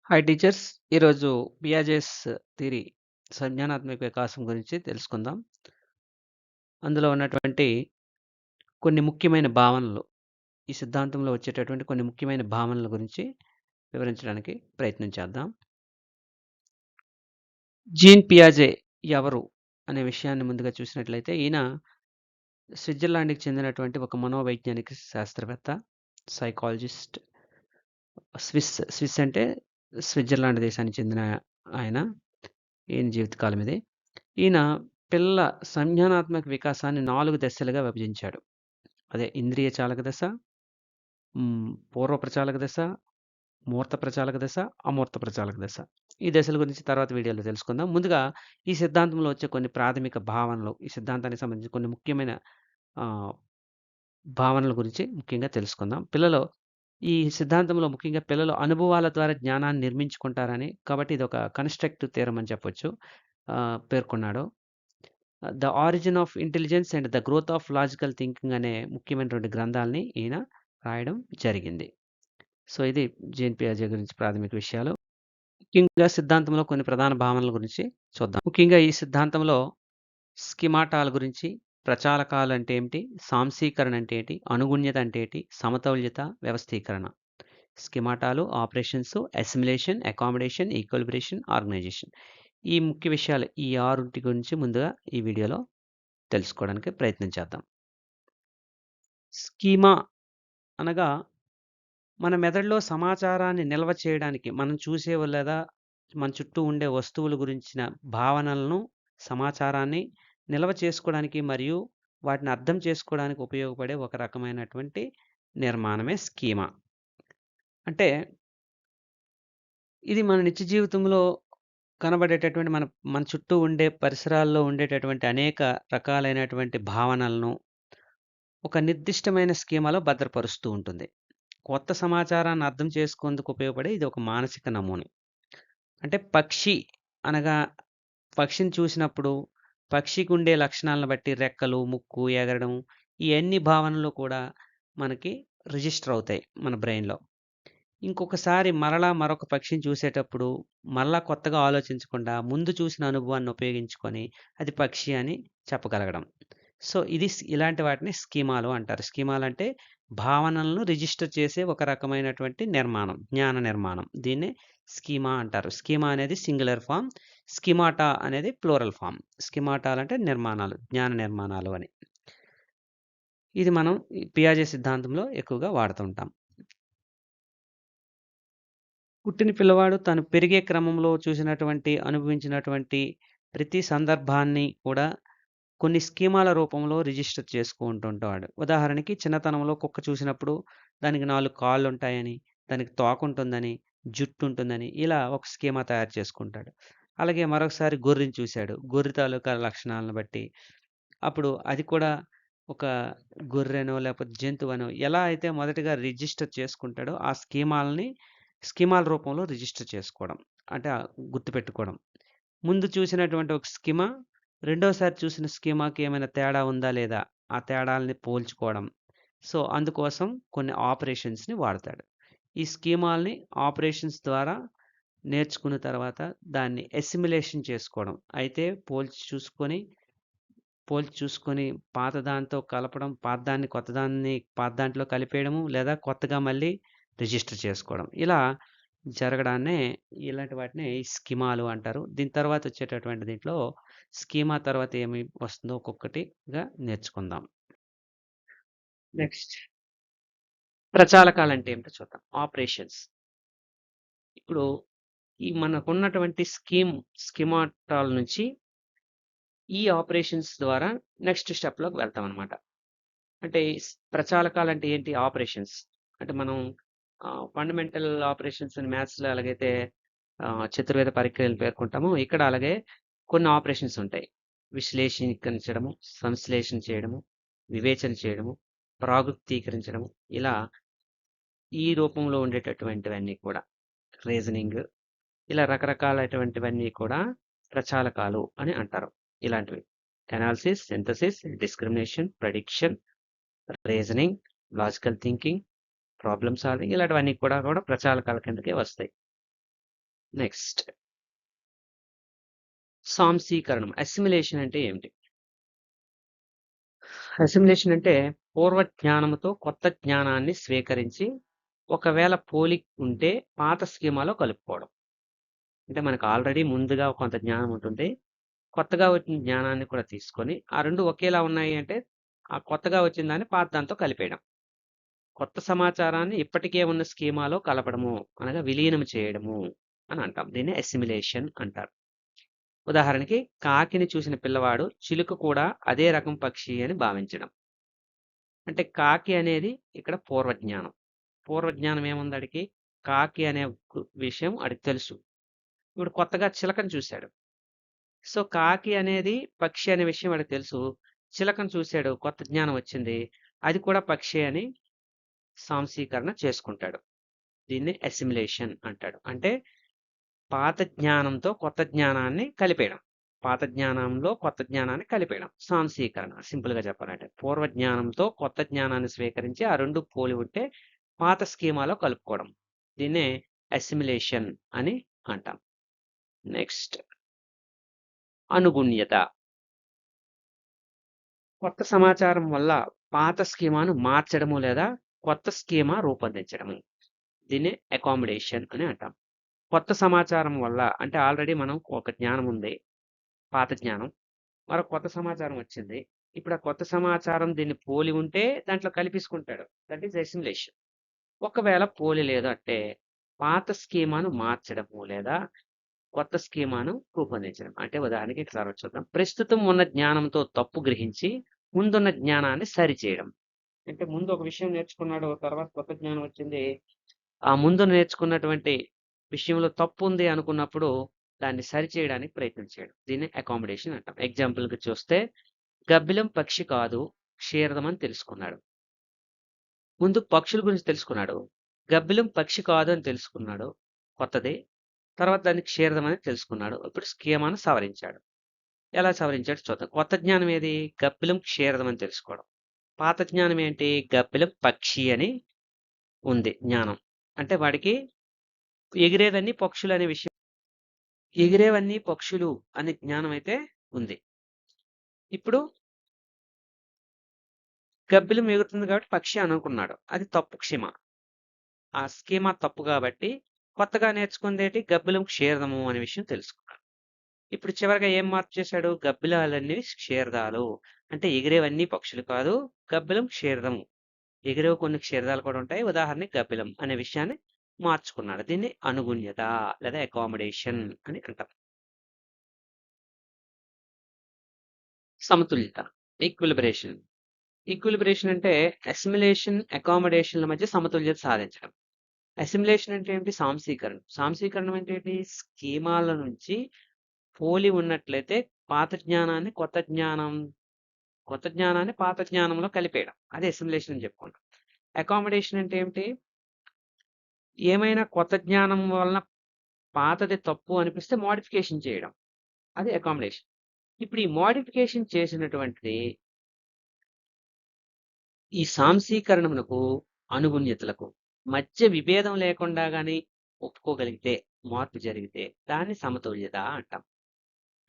Hi teachers. ఈరోజు పియాజెస్ theory సంజ్ఞానాత్మక వికాసం గురించి తెలుసుకుందాం. అందులో ఉన్నటువంటి కొన్ని ముఖ్యమైన భావనలు, ఈ సిద్ధాంతంలో వచ్చేటటువంటి కొన్ని ముఖ్యమైన భావనల గురించి వివరించడానికి ప్రయత్నం చేద్దాం. జీన్ పియాజే ఎవరు అనే విషయాన్ని ముందుగా చూసినట్లయితే ఈయన స్విట్జర్లాండ్‌కి చెందినటువంటి ఒక మనోవైజ్ఞానిక శాస్త్రవేత్త, సైకాలజిస్ట్. స్విస్ అంటే స్విట్జర్లాండ్ దేశానికి చెందిన ఆయన. ఈయన జీవితకాలం ఇది. ఈయన పిల్లల సంజ్ఞానాత్మక వికాసాన్ని 4 దశలుగా విభజించాడు. అదే ఇంద్రియ చాలక దశ, పూర్వ ప్రచాలక దశ, మూర్త ప్రచాలక దశ, అమూర్త ప్రచాలక దశ. ఈ దశల గురించి తర్వాత వీడియోలో తెలుసుకుందాం. ముందుగా ఈ సిద్ధాంతంలో వచ్చే కొన్ని ప్రాథమిక భావనలు, ఈ సిద్ధాంతానికి సంబంధించి కొన్ని ముఖ్యమైన ఆహ్, భావనల గురించి ముఖ్యంగా తెలుసుకుందాం. ఈ సిద్ధాంతంలో ముఖ్యంగా పిల్లలు అనుభవాల ద్వారా జ్ఞానాన్ని నిర్మించుకుంటారని, కాబట్టి ఇదొక కన్‌స్ట్రక్టివ్ థియరమ్ అని చెప్పొచ్చు. పేర్కొన్నాడు. 'The origin of intelligence and the growth of logical thinking' అనే ముఖ్యమైనటువంటి గ్రంథాలని ఈయన రాయడం జరిగింది. సో, ఇది జీన్ పియాజే గురించి ప్రాథమిక విషయాలు. ముఖ్యంగా సిద్ధాంతంలో కొన్ని ప్రధాన భావనల గురించి చూద్దాం. ముఖ్యంగా ఈ సిద్ధాంతంలో స్కిమాటాల గురించి, ప్రచాలకాలు అంటే ఏమిటి, సాంశీకరణ అంటే ఏంటి, అనుగుణ్యత అంటే ఏంటి, సమతౌల్యత, వ్యవస్థీకరణ. స్కిమాటాలు, ఆపరేషన్స్, అసిమిలేషన్, అకామిడేషన్, ఈక్వలిబ్రేషన్, ఆర్గనైజేషన్. ఈ ముఖ్య విషయాలు, ఈ 6 గురించి ముందుగా ఈ వీడియోలో తెలుసుకోవడానికి ప్రయత్నం చేద్దాం. స్కీమా అనగా మన మెదడులో సమాచారాన్ని నిల్వ చేయడానికి, మనం చూసే లేదా మన చుట్టూ ఉండే వస్తువుల గురించిన భావనలను, సమాచారాన్ని నిల్వ చేసుకోవడానికి మరియు వాటిని అర్థం చేసుకోవడానికి ఉపయోగపడే ఒక రకమైనటువంటి నిర్మాణమే స్కీమా. అంటే ఇది మన నిత్య జీవితంలో కనబడేటటువంటి మన మన చుట్టూ ఉండే పరిసరాల్లో ఉండేటటువంటి అనేక రకాలైనటువంటి భావనలను ఒక నిర్దిష్టమైన స్కీమాలో భద్రపరుస్తూ ఉంటుంది. కొత్త సమాచారాన్ని అర్థం చేసుకుందుకు ఉపయోగపడే ఇది ఒక మానసిక నమూనా. అంటే అనగా పక్షిని చూసినప్పుడు పక్షికి ఉండే లక్షణాలను బట్టి రెక్కలు, ముక్కు, ఎగరడం, ఈ అన్ని భావనలు కూడా మనకి రిజిస్టర్ అవుతాయి మన బ్రెయిన్‌లో. ఇంకొకసారి మరొక పక్షిని చూసేటప్పుడు మరలా కొత్తగా ఆలోచించకుండా ముందు చూసిన అనుభవాన్ని ఉపయోగించుకొని అది పక్షి అని చెప్పగలగడం. సో, ఇలాంటి వాటిని స్కీమాలు అంటారు. స్కీమాలంటే భావనలను రిజిస్టర్ చేసే ఒక రకమైనటువంటి నిర్మాణం, జ్ఞాన నిర్మాణం. దీన్నే స్కీమా అంటారు. స్కీమా అనేది సింగులర్ ఫార్మ్. స్కిమాటా అనేది ప్లూరల్ ఫార్మ్. స్కిమాటాలంటే నిర్మాణాలు, జ్ఞాన నిర్మాణాలు అని. ఇది మనం ఈ పియాజే సిద్ధాంతంలో ఎక్కువగా వాడుతుంటాం. పుట్టిన పిల్లవాడు తను పెరిగే క్రమంలో చూసినటువంటి, అనుభవించినటువంటి ప్రతి సందర్భాన్ని కూడా కొన్ని స్కీమాల రూపంలో రిజిస్టర్ చేసుకుంటుంటాడు. ఉదాహరణకి చిన్నతనంలో కుక్క చూసినప్పుడు దానికి 4 కాళ్ళుంటాయని, దానికి తోకుంటుందని, జుట్టుంటుందని ఇలా ఒక స్కీమా తయారు చేసుకుంటాడు. అలాగే మరొకసారి గొర్రెని చూశాడు. గొర్రె తాలూకా లక్షణాలను బట్టి అప్పుడు అది కూడా ఒక గొర్రెనో లేకపోతే జంతువనో ఎలా అయితే మొదటగా రిజిస్టర్ చేసుకుంటాడో ఆ స్కీమాల రూపంలో రిజిస్టర్ చేసుకోవడం. అంటే గుర్తుపెట్టుకోవడం. ముందు చూసినటువంటి ఒక స్కీమా రెండోసారి చూసిన స్కీమాకి ఏమైనా తేడా ఉందా లేదా? ఆ తేడాల్ని పోల్చుకోవడం. సో, అందుకోసం కొన్ని ఆపరేషన్స్‌ని వాడతాడు. ఈ స్కీమాల్ని ఆపరేషన్స్ ద్వారా నేర్చుకున్న తర్వాత దాన్ని అసిమిలేషన్ చేసుకోవడం. అయితే పోల్చి చూసుకొని పాత దాంతో కలపడం, పాత దాంట్లో కలిపేయడము, లేదా కొత్తగా మళ్ళీ రిజిస్టర్ చేసుకోవడం. ఇలా జరగడాన్నే ఇలాంటి వాటిని స్కీమాలు అంటారు. దీని తర్వాత వచ్చేటటువంటి దీంట్లో స్కీమా తర్వాత ఏమి వస్తుందో ఒక్కొక్కటిగా నేర్చుకుందాం. నెక్స్ట్ ప్రచాలకాలంటే ఏమిటో చూద్దాం. ఆపరేషన్స్. ఇప్పుడు ఈ మనకున్నటువంటి స్కీమాటాల నుంచి ఈ ఆపరేషన్స్ ద్వారా నెక్స్ట్ స్టెప్‌లోకి వెళ్తామనమాట. అంటే ప్రచాలకాలంటే ఏంటి? ఆపరేషన్స్. అంటే మనం ఫండమెంటల్ ఆపరేషన్స్ అని మ్యాథ్స్‌లో ఎలాగైతే చతుర్వేద పరిక్రియలు పేర్కొంటామో, ఇక్కడ అలాగే కొన్ని ఆపరేషన్స్ ఉంటాయి. విశ్లేషీకరించడము, సంశ్లేషణ చేయడము, వివేచన చేయడము, ప్రాగుప్తీకరించడము, ఇలా ఈ రూపంలో ఉండేటటువంటివన్నీ కూడా రీజనింగ్, ఇలా రకరకాలైనటువంటివన్నీ కూడా ప్రచాలకాలు అని అంటారు. ఇలాంటివి. Analysis, synthesis, discrimination, prediction, reasoning, logical thinking, problem solving ఇలాంటివన్నీ కూడా ప్రచాలకాల కిందకే వస్తాయి. నెక్స్ట్ సాంశీకరణం. అసిమిలేషన్ అంటే ఏమిటి? అసిమిలేషన్ అంటే పూర్వ జ్ఞానముతో కొత్త జ్ఞానాన్ని స్వీకరించి ఒకవేళ పోలిక ఉంటే పాత స్కీమాలో కలుపుకోవడం. అంటే మనకు ఆల్రెడీ ముందుగా కొంత జ్ఞానం ఉంటుంది. కొత్తగా వచ్చిన జ్ఞానాన్ని కూడా తీసుకొని ఆ 2 ఒకేలా ఉన్నాయి అంటే ఆ కొత్తగా వచ్చిన దాన్ని పాత దాంతో కలిపేయడం. కొత్త సమాచారాన్ని ఇప్పటికే ఉన్న స్కీమాలో కలపడము అనగా విలీనం చేయడము అని అంటాం. దీన్ని అసిమిలేషన్ అంటారు. ఉదాహరణకి కాకిని చూసిన పిల్లవాడు చిలుక కూడా అదే రకం పక్షి అని భావించడం. అంటే కాకి అనేది ఇక్కడ పూర్వజ్ఞానం. పూర్వజ్ఞానం ఏముంది ఆడికి? కాకి అనే విషయం ఆడికి తెలుసు. ఇప్పుడు కొత్తగా చిలకని చూసాడు. సో, కాకి అనేది పక్షి అనే విషయం వాడికి తెలుసు. చిలకను చూసాడు. కొత్త జ్ఞానం వచ్చింది. అది కూడా పక్షి అని సాంశీకరణ చేసుకుంటాడు. దీన్ని అసిమిలేషన్ అంటాడు. అంటే పాత జ్ఞానంతో కొత్త జ్ఞానాన్ని కలిపేయడం. పాత జ్ఞానంలో కొత్త జ్ఞానాన్ని కలిపేయడం. సాంశీకరణ సింపుల్‌గా చెప్పాలంటే. పూర్వ జ్ఞానంతో కొత్త జ్ఞానాన్ని స్వీకరించి ఆ 2 పోలి ఉంటే పాత స్కీమాలో కలుపుకోవడం. దీన్నే అసిమిలేషన్ అని అంటాం. నెక్స్ట్ అనుగుణ్యత. కొత్త సమాచారం వల్ల పాత స్కీమాను మార్చడము లేదా కొత్త స్కీమా రూపొందించడము. దీన్ని అకామిడేషన్ అని అంటాం. కొత్త సమాచారం వల్ల అంటే ఆల్రెడీ మనం ఒక జ్ఞానం ఉంది. పాత జ్ఞానం. మరో కొత్త సమాచారం వచ్చింది. ఇప్పుడు ఆ కొత్త సమాచారం దీన్ని పోలి ఉంటే దాంట్లో కలిపేసుకుంటాడు. That is assimilation. ఒకవేళ పోలి లేదు అంటే పాత స్కీమాను మార్చడము లేదా కొత్త స్కీమాను రూపొందించడం. అంటే ఉదాహరణకి ఒకసారి చూద్దాం. ప్రస్తుతం ఉన్న జ్ఞానంతో తప్పు గ్రహించి ముందున్న జ్ఞానాన్ని సరిచేయడం. అంటే ముందు ఒక విషయం నేర్చుకున్నాడు. తర్వాత కొత్త జ్ఞానం వచ్చింది. ఆ ముందు నేర్చుకున్నటువంటి విషయంలో తప్పుంది అనుకున్నప్పుడు దాన్ని సరిచేయడానికి ప్రయత్నం చేయడం. దీన్ని అకామిడేషన్ అంటాం. ఎగ్జాంపుల్‌కి చూస్తే గబ్బిలం పక్షి కాదు, క్షీరదం అని తెలుసుకున్నాడు. ముందు పక్షుల గురించి తెలుసుకున్నాడు. గబ్బిలం పక్షి కాదు అని తెలుసుకున్నాడు. కొత్తది. తర్వాత దాన్ని క్షీరదం అని తెలుసుకున్నాడు. ఇప్పుడు స్కీమాను సవరించాడు. ఎలా సవరించాడో చూద్దాం. కొత్త జ్ఞానం ఏది? గబ్బిలం క్షీరదం అని తెలుసుకోవడం. పాత జ్ఞానం ఏంటి? గబ్బిలం పక్షి అని ఉంది జ్ఞానం. అంటే వాడికి ఎగిరేవన్నీ పక్షులనే విషయం ఎగిరేవన్నీ పక్షులు అనే జ్ఞానం అయితే ఉంది. ఇప్పుడు గబ్బిలం ఎగురుతుంది కాబట్టి పక్షి అనుకున్నాడు. అది తప్పు స్కీమా. ఆ స్కీమా తప్పు కాబట్టి కొత్తగా నేర్చుకుందేటి గబ్బిలం క్షీరదము అనే విషయం తెలుసుకున్నాడు. ఇప్పుడు చివరగా ఏం మార్పు చేశాడు? గబ్బిలాలన్నీ క్షీరదాలు. అంటే ఎగిరేవన్నీ పక్షులు కాదు. గబ్బిలం క్షీరదము. ఎగిరేవి కొన్ని క్షీరదాలు కూడా ఉంటాయి. ఉదాహరణకి గబ్బిలం అనే విషయాన్ని మార్చుకున్నాడు. దీన్ని అనుగుణ్యత లేదా అకామిడేషన్ అని అంటారు. సమతుల్యత. ఈక్విలిబ్రేషన్. ఈక్విలిబ్రేషన్ అంటే అసిమిలేషన్, అకామిడేషన్‌ల మధ్య సమతుల్యత సాధించడం. అసిమిలేషన్ అంటే ఏంటి? సాంశీకరణం. సాంశీకరణం అంటే ఏంటి? స్కీమాల నుంచి పోలి ఉన్నట్లయితే పాత జ్ఞానాన్ని కొత్త జ్ఞానాన్ని పాత జ్ఞానంలో కలిపేయడం. అదే అసిమిలేషన్ అని చెప్పుకుంటాం. అకామిడేషన్ అంటే ఏమిటి? ఏమైనా కొత్త జ్ఞానం వలన పాతది తప్పు అనిపిస్తే మోడిఫికేషన్ చేయడం. అది అకామిడేషన్. ఇప్పుడు ఈ మోడిఫికేషన్ చేసినటువంటిది ఈ సాంశీకరణమునకు, అనుగుణ్యతలకు మధ్య విభేదం లేకుండా గాని ఒప్పుకోగలిగితే, మార్పు జరిగితే దాన్ని సమతుల్యత అంటాం.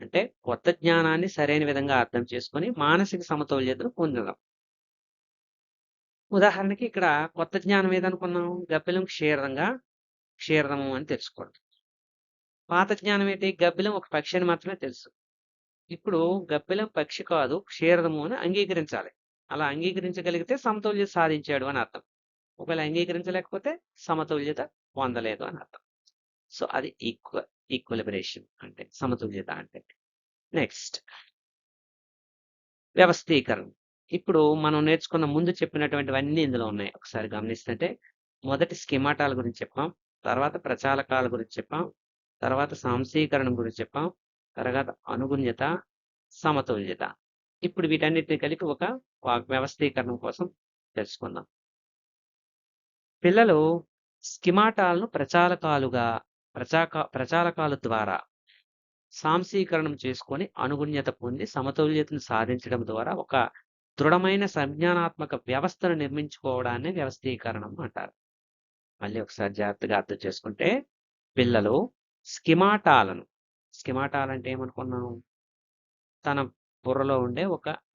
అంటే కొత్త జ్ఞానాన్ని సరైన విధంగా అర్థం చేసుకొని మానసిక సమతుల్యతను పొందడం. ఉదాహరణకి ఇక్కడ కొత్త జ్ఞానం ఏదనుకున్నాం? గబ్బిలం క్షీరదము అని తెలుసుకోవడం. పాత జ్ఞానం ఏంటి? గబ్బిలం ఒక పక్షి అని మాత్రమే తెలుసు. ఇప్పుడు గబ్బిలం పక్షి కాదు, క్షీరదము అని అంగీకరించాలి. అలా అంగీకరించగలిగితే సమతుల్యత సాధించాడు అని అర్థం. ఒకవేళ అంగీకరించలేకపోతే సమతుల్యత పొందలేదు అని అర్థం. సో, అది ఈక్విలిబ్రేషన్ అంటే సమతుల్యత అంటే. నెక్స్ట్ వ్యవస్థీకరణ. ఇప్పుడు మనం నేర్చుకున్న ముందు చెప్పినటువంటివన్నీ ఇందులో ఉన్నాయి. ఒకసారి గమనిస్తుంటే మొదటి స్కీమాటాల గురించి చెప్పాం. తర్వాత ప్రచాలకాల గురించి చెప్పాం. తర్వాత సాంశీకరణం గురించి చెప్పాం. తర్వాత అనుగుణ్యత, సమతుల్యత. ఇప్పుడు వీటన్నిటిని కలిపి ఒక వ్యవస్థీకరణం కోసం తెలుసుకుందాం. పిల్లలు స్కిమాటాలను ప్రచాలకాల ద్వారా సాంశీకరణం చేసుకొని అనుగుణ్యత పొంది సమతుల్యతను సాధించడం ద్వారా ఒక దృఢమైన సంజ్ఞానాత్మక వ్యవస్థను నిర్మించుకోవడాన్ని వ్యవస్థీకరణం అంటారు. మళ్ళీ ఒకసారి జాగ్రత్తగా అర్థం చేసుకుంటే పిల్లలు స్కిమాటాలను స్కిమాటాలంటే ఏమనుకున్నాం? తన బుర్రలో ఉండే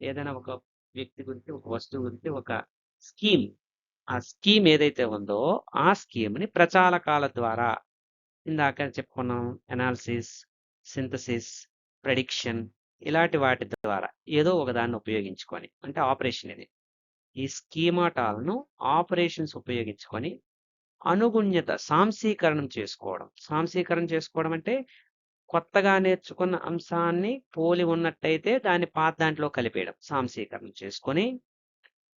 ఏదైనా ఒక వ్యక్తి గురించి, ఒక వస్తువు గురించి ఒక స్కీమ్. ఆ స్కీమ్ ఏదైతే ఉందో ఆ స్కీమ్‌ని ప్రచాలకాల ద్వారా ఇందాక చెప్పుకున్నాం అనాలిసిస్, సింథసిస్, ప్రెడిక్షన్ ఇలాంటి వాటి ద్వారా ఏదో ఒకదాన్ని ఉపయోగించుకొని అంటే ఆపరేషన్ ఇది. ఈ స్కీమాటాలను ఆపరేషన్స్ ఉపయోగించుకొని అనుగుణ్యత సాంశీకరణం చేసుకోవడం. సాంశీకరణం చేసుకోవడం అంటే కొత్తగా నేర్చుకున్న అంశాన్ని పోలి ఉన్నట్టయితే దాన్ని పాత దాంట్లో కలిపేయడం. సాంశీకరణం చేసుకొని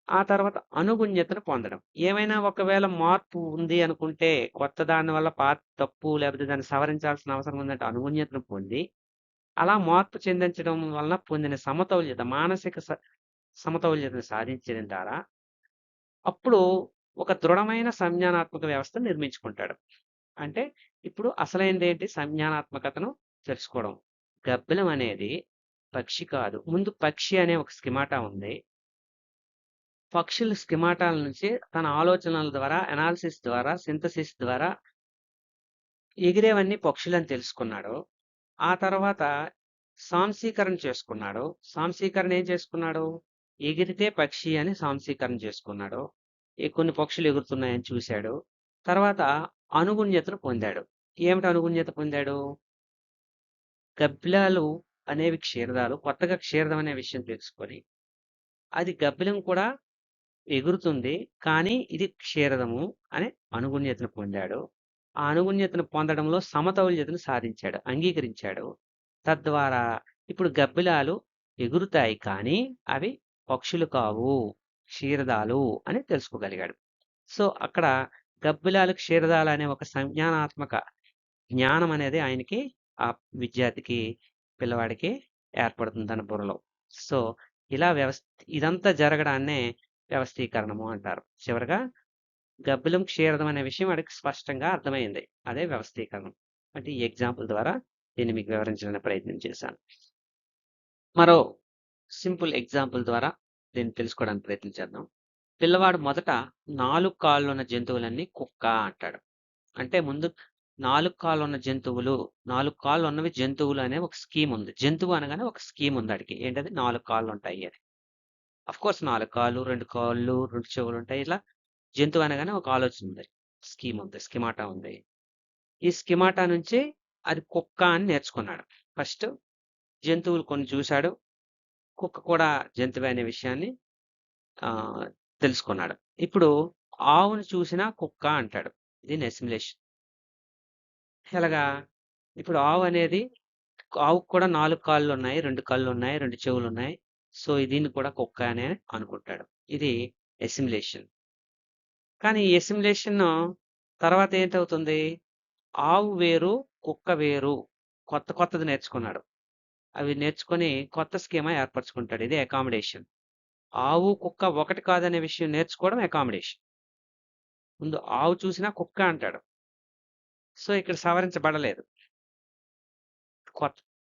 ఆ తర్వాత అనుగుణ్యతను పొందడం. ఏమైనా ఒకవేళ మార్పు ఉంది అనుకుంటే కొత్త దాని వల్ల పాత తప్పు లేకపోతే దాన్ని సవరించాల్సిన అవసరం ఉందంటే అనుగుణ్యతను పొంది అలా మార్పు చెందించడం వలన పొందిన సమతౌల్యత మానసిక సమతౌల్యతను సాధించడం ద్వారా అప్పుడు ఒక దృఢమైన సంజ్ఞానాత్మక వ్యవస్థ నిర్మించుకుంటాడు. అంటే ఇప్పుడు అసలైనదేంటి? సంజ్ఞానాత్మకతను తెలుసుకోవడం. గబ్బిలం అనేది పక్షి కాదు. ముందు పక్షి అనే ఒక స్కిమాటా ఉంది. పక్షుల స్కిమాటాల నుంచి తన ఆలోచనల ద్వారా, అనాలిసిస్ ద్వారా, సింథసిస్ ద్వారా ఎగిరేవన్నీ పక్షులని తెలుసుకున్నాడు. ఆ తర్వాత సాంశీకరణ చేసుకున్నాడు. సాంశీకరణ ఏం చేసుకున్నాడు? ఎగిరితే పక్షి అని సాంశీకరణ చేసుకున్నాడు. కొన్ని పక్షులు ఎగురుతున్నాయని చూశాడు. తర్వాత అనుగుణ్యతను పొందాడు. ఏమిటి అనుగుణ్యత పొందాడు? గబ్బిలాలు అనేవి క్షీరదాలు. కొత్తగా క్షీరదం అనే విషయం తెలుసుకొని అది గబ్బిలం కూడా ఎగురుతుంది. కానీ ఇది క్షీరదము అని అనుగుణ్యతను పొందాడు. ఆ అనుగుణ్యతను పొందడంలో సమతౌల్యతను సాధించాడు. అంగీకరించాడు. తద్వారా ఇప్పుడు గబ్బిలాలు ఎగురుతాయి కానీ అవి పక్షులు కావు, క్షీరదాలు అని తెలుసుకోగలిగాడు. సో అక్కడ గబ్బిలాలు, క్షీరదాలు అనే ఒక సంజ్ఞానాత్మక జ్ఞానం అనేది ఆయనకి ఆ విద్యార్థికి, పిల్లవాడికి ఏర్పడుతుంది తన బుర్రలో. సో ఇలా ఇదంతా జరగడాన్నే వ్యవస్థీకరణము అంటారు. చివరగా గబ్బిలం, క్షీరదం అనే విషయం వాడికి స్పష్టంగా అర్థమైంది. అదే వ్యవస్థీకరణం. అంటే ఈ ఎగ్జాంపుల్ ద్వారా దీన్ని మీకు వివరించడానికి ప్రయత్నం చేశాను. మరో సింపుల్ ఎగ్జాంపుల్ ద్వారా దీన్ని తెలుసుకోవడానికి ప్రయత్నం చేద్దాం. పిల్లవాడు మొదట 4 కాళ్ళు ఉన్న జంతువులన్నీ కుక్క అంటాడు. అంటే ముందు 4 కాళ్ళు ఉన్న జంతువులు, 4 కాళ్ళు ఉన్నవి జంతువులు అనే ఒక స్కీమ్ ఉంది. జంతువు అనగానే ఒక స్కీమ్ ఉంది ఆడికి. ఏంటది? 4 కాళ్ళు ఉంటాయి అని. అఫ్‌కోర్స్ 4 కాళ్ళు, 2 కాళ్ళు, 2 చెవులు ఉంటాయి. ఇలా జంతువు అనగానే ఒక ఆలోచన ఉంది. స్కీమ్ ఉంది. స్కిమాటా ఉంది. ఈ స్కిమాటా నుంచి అది కుక్క అని నేర్చుకున్నాడు. ఫస్ట్ జంతువులు కొన్ని చూశాడు. కుక్క కూడా జంతువే అనే విషయాన్ని తెలుసుకున్నాడు. ఇప్పుడు ఆవును చూసినా కుక్క అంటాడు. దీన్ని అసిమిలేషన్. ఎలాగా? ఇప్పుడు ఆవుకు కూడా 4 కాళ్ళున్నాయి, 2 కళ్ళున్నాయి, 2 చెవులున్నాయి. సో దీన్ని కూడా కుక్క అనే అనుకుంటాడు. ఇది అసిమిలేషన్. కానీ ఈ అసిమిలేషన్ తర్వాత ఏంటవుతుంది? ఆవు వేరు, కుక్క వేరు. కొత్తది నేర్చుకున్నాడు. అవి నేర్చుకొని కొత్త స్కీమా ఏర్పరచుకుంటాడు. ఇది అకామిడేషన్. ఆవు, కుక్క ఒకటి కాదనే విషయం నేర్చుకోవడం అకామిడేషన్. ముందు ఆవు చూసినా కుక్క అంటాడు. సో ఇక్కడ సవరించబడలేదు.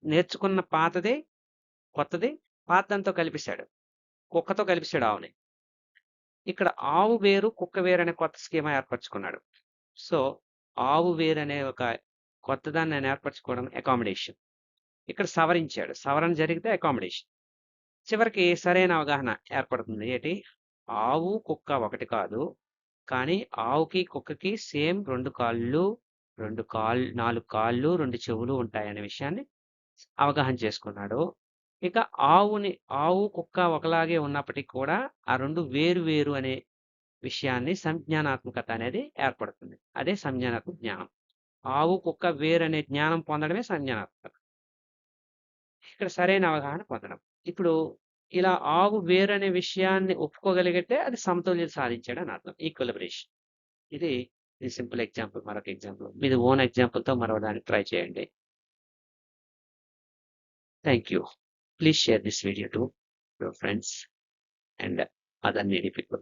నేర్చుకున్న కొత్తది పాతదంతో కలిపేశాడు. కుక్కతో కలిపేశాడు ఆవుని. ఇక్కడ ఆవు వేరు, కుక్క వేరు అనే కొత్త స్కీమా ఏర్పరచుకున్నాడు. సో ఆవు వేరు అనే ఒక కొత్తదాన్ని నేను ఏర్పరచుకోవడం అకామిడేషన్. ఇక్కడ సవరించాడు. సవరణ జరిగితే అకామిడేషన్. చివరికి సరైన అవగాహన ఏర్పడుతుంది. ఏంటి? ఆవు, కుక్క ఒకటి కాదు. కానీ ఆవుకి, కుక్కకి సేమ్ 2 కాళ్ళు, 4 కాళ్ళు, 2 చెవులు ఉంటాయనే విషయాన్ని అవగాహన చేసుకున్నాడు. ఇక ఆవు, కుక్క ఒకలాగే ఉన్నప్పటికీ కూడా ఆ 2 వేరు అనే విషయాన్ని సంజ్ఞానాత్మకత అనేది ఏర్పడుతుంది. అదే సంజ్ఞానాత్మక జ్ఞానం. ఆవు, కుక్క వేరు అనే జ్ఞానం పొందడమే సంజ్ఞానాత్మకత. ఇక్కడ సరైన అవగాహన పొందడం. ఇప్పుడు ఇలా ఆవు వేరు అనే విషయాన్ని ఒప్పుకోగలిగితే అది సమతుల్యత సాధించాడని అర్థం. ఈక్విలిబ్రేషన్. ఇది సింపుల్ ఎగ్జాంపుల్. మరొక ఎగ్జాంపుల్. మీది ఓన్ ఎగ్జాంపుల్‌తో మరో దాన్ని ట్రై చేయండి. Thank you. Please share this video to your friends and other needy people.